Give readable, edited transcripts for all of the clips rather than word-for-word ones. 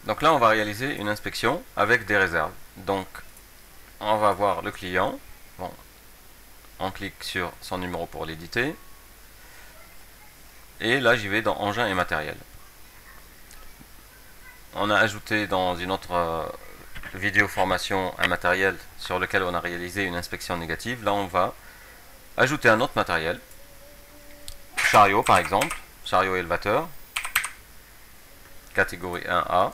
Donc là, on va réaliser une inspection avec des réserves. Donc, on va voir le client. Bon, on clique sur son numéro pour l'éditer. Et là, j'y vais dans engin et matériel. On a ajouté dans une autre vidéo formation un matériel sur lequel on a réalisé une inspection négative. Là, on va ajouter un autre matériel. Chariot, par exemple. Chariot élevateur. Catégorie 1A.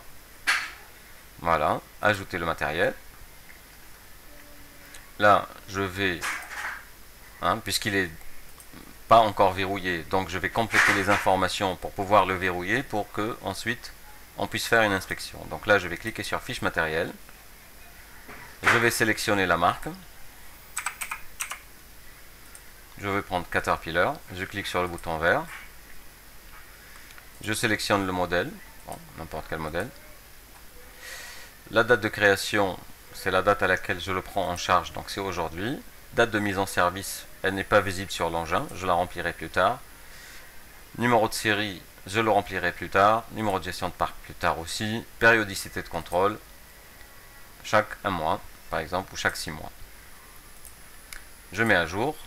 Voilà. Ajouter le matériel. Là, je vais, puisqu'il est pas encore verrouillé, donc je vais compléter les informations pour pouvoir le verrouiller pour que ensuite on puisse faire une inspection. Donc là, je vais cliquer sur fiche matériel. Je vais sélectionner la marque. Je vais prendre Caterpillar. Je clique sur le bouton vert. Je sélectionne le modèle, bon, n'importe quel modèle. La date de création, c'est la date à laquelle je le prends en charge, donc c'est aujourd'hui. Date de mise en service, elle n'est pas visible sur l'engin, je la remplirai plus tard. Numéro de série, je le remplirai plus tard. Numéro de gestion de parc plus tard aussi. Périodicité de contrôle, chaque 1 mois, par exemple, ou chaque 6 mois. Je mets à jour.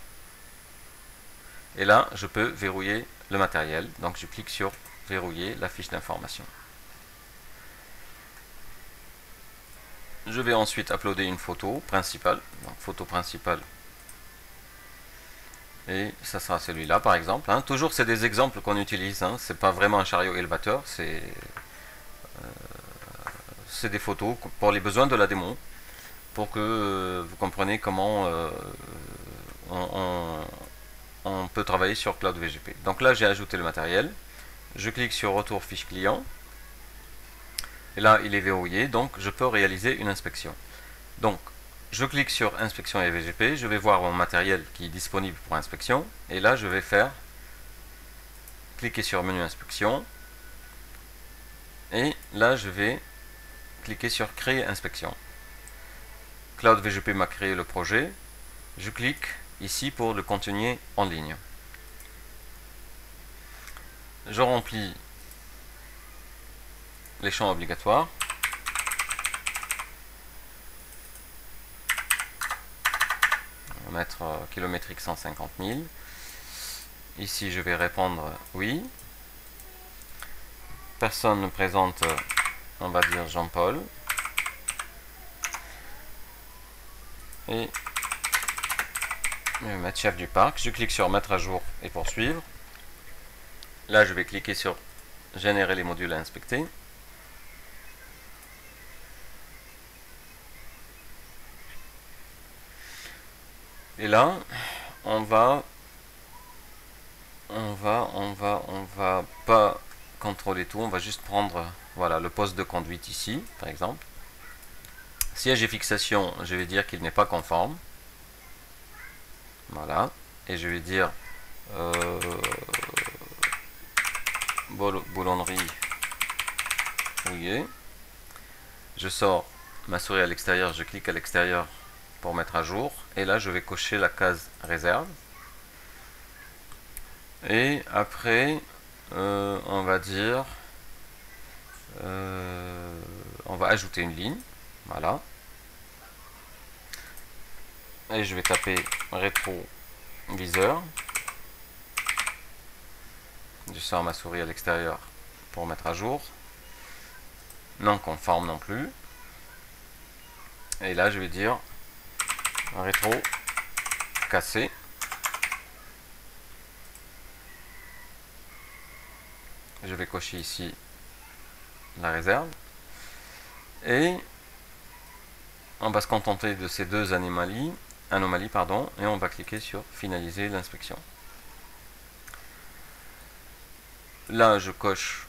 Et là, je peux verrouiller le matériel. Donc je clique sur verrouiller la fiche d'information. Je vais ensuite uploader une photo principale. Donc photo principale. Et ça sera celui-là par exemple. Toujours c'est des exemples qu'on utilise. C'est pas vraiment un chariot élevateur. C'est des photos pour les besoins de la démo. Pour que vous compreniez comment on peut travailler sur Cloud VGP. Donc là j'ai ajouté le matériel. Je clique sur retour fiche client. Et là il est verrouillé. Donc je peux réaliser une inspection. Donc je clique sur inspection et VGP. Je vais voir mon matériel qui est disponible pour inspection. Et là je vais cliquer sur menu inspection. Et là je vais cliquer sur créer inspection. Cloud VGP m'a créé le projet. Je clique ici pour le continuer en ligne. Je remplis les champs obligatoires. On va mettre kilométrique 150 000. Ici, je vais répondre oui. Personne présente, on va dire Jean-Paul. Et je vais mettre chef du parc. Je clique sur mettre à jour et poursuivre. Là, je vais cliquer sur générer les modules à inspecter. Et là, on va pas contrôler tout, on va juste prendre voilà, le poste de conduite ici, par exemple. Siège et fixation, je vais dire qu'il n'est pas conforme. Voilà. Et je vais dire boulonnerie rouillée. Je sors ma souris à l'extérieur, je clique à l'extérieur pour mettre à jour. Et là, je vais cocher la case réserve. Et après, on va dire, on va ajouter une ligne. Voilà. Et je vais taper rétroviseur. Je sors ma souris à l'extérieur pour mettre à jour. Non conforme non plus. Et là, je vais dire rétro cassé. Je vais cocher ici la réserve. Et on va se contenter de ces deux anomalies, et on va cliquer sur finaliser l'inspection. Là, je coche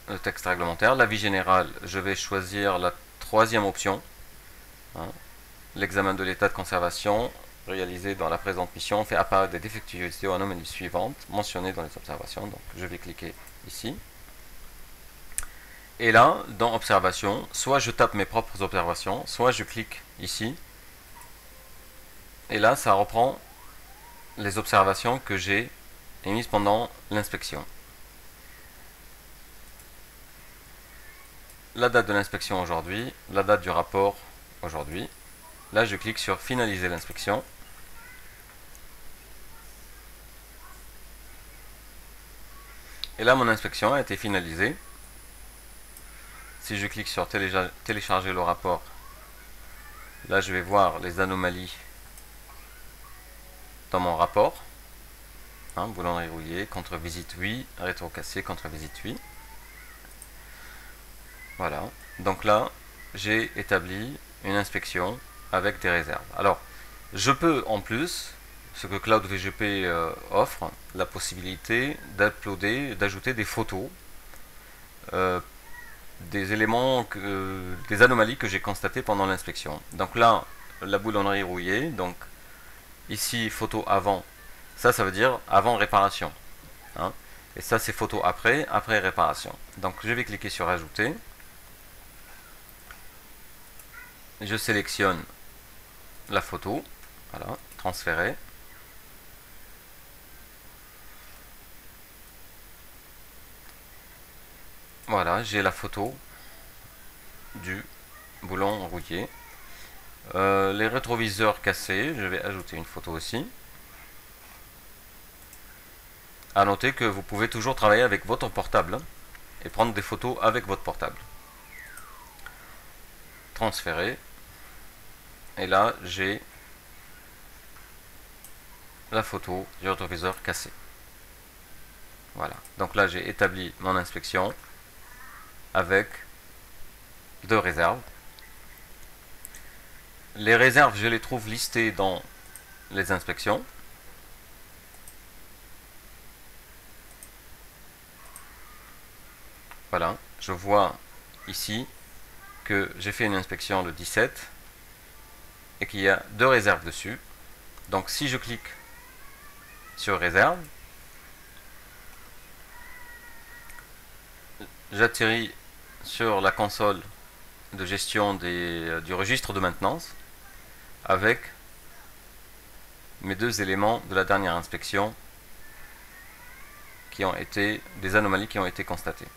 le texte réglementaire. L'avis général, je vais choisir la troisième option. L'examen de l'état de conservation réalisé dans la présente mission fait apparaître des défectuosités ou anomalies suivantes mentionnées dans les observations. Donc, je vais cliquer ici. Et là, dans observation, soit je tape mes propres observations, soit je clique ici. Et là, ça reprend les observations que j'ai émises pendant l'inspection. la date de l'inspection aujourd'hui, la date du rapport aujourd'hui. Là, je clique sur finaliser l'inspection. Et là, mon inspection a été finalisée. Si je clique sur télécharger le rapport, là, je vais voir les anomalies dans mon rapport. Boulonnerie rouillée, contre-visite oui, rétro cassé, contre-visite oui. Voilà. Donc là, j'ai établi une inspection avec des réserves. Alors, je peux en plus, ce que Cloud VGP offre, la possibilité d'uploader, d'ajouter des photos, des éléments, des anomalies que j'ai constatées pendant l'inspection. Donc là, la boulonnerie rouillée, donc ici photo avant, ça veut dire avant réparation. Et ça c'est photo après réparation. Donc je vais cliquer sur ajouter. Je sélectionne la photo, voilà, transférer. Voilà, j'ai la photo du boulon rouillé. Les rétroviseurs cassés, je vais ajouter une photo aussi. À noter que vous pouvez toujours travailler avec votre portable et prendre des photos avec votre portable. Transférer. Et là, j'ai la photo du rétroviseur cassé. Voilà. Donc là, j'ai établi mon inspection avec 2 réserves. Les réserves, je les trouve listées dans les inspections. Voilà. Je vois ici que j'ai fait une inspection le 17 et qu'il y a 2 réserves dessus. Donc si je clique sur réserve, j'atterris sur la console de gestion du registre de maintenance avec mes 2 éléments de la dernière inspection qui ont été des anomalies qui ont été constatées.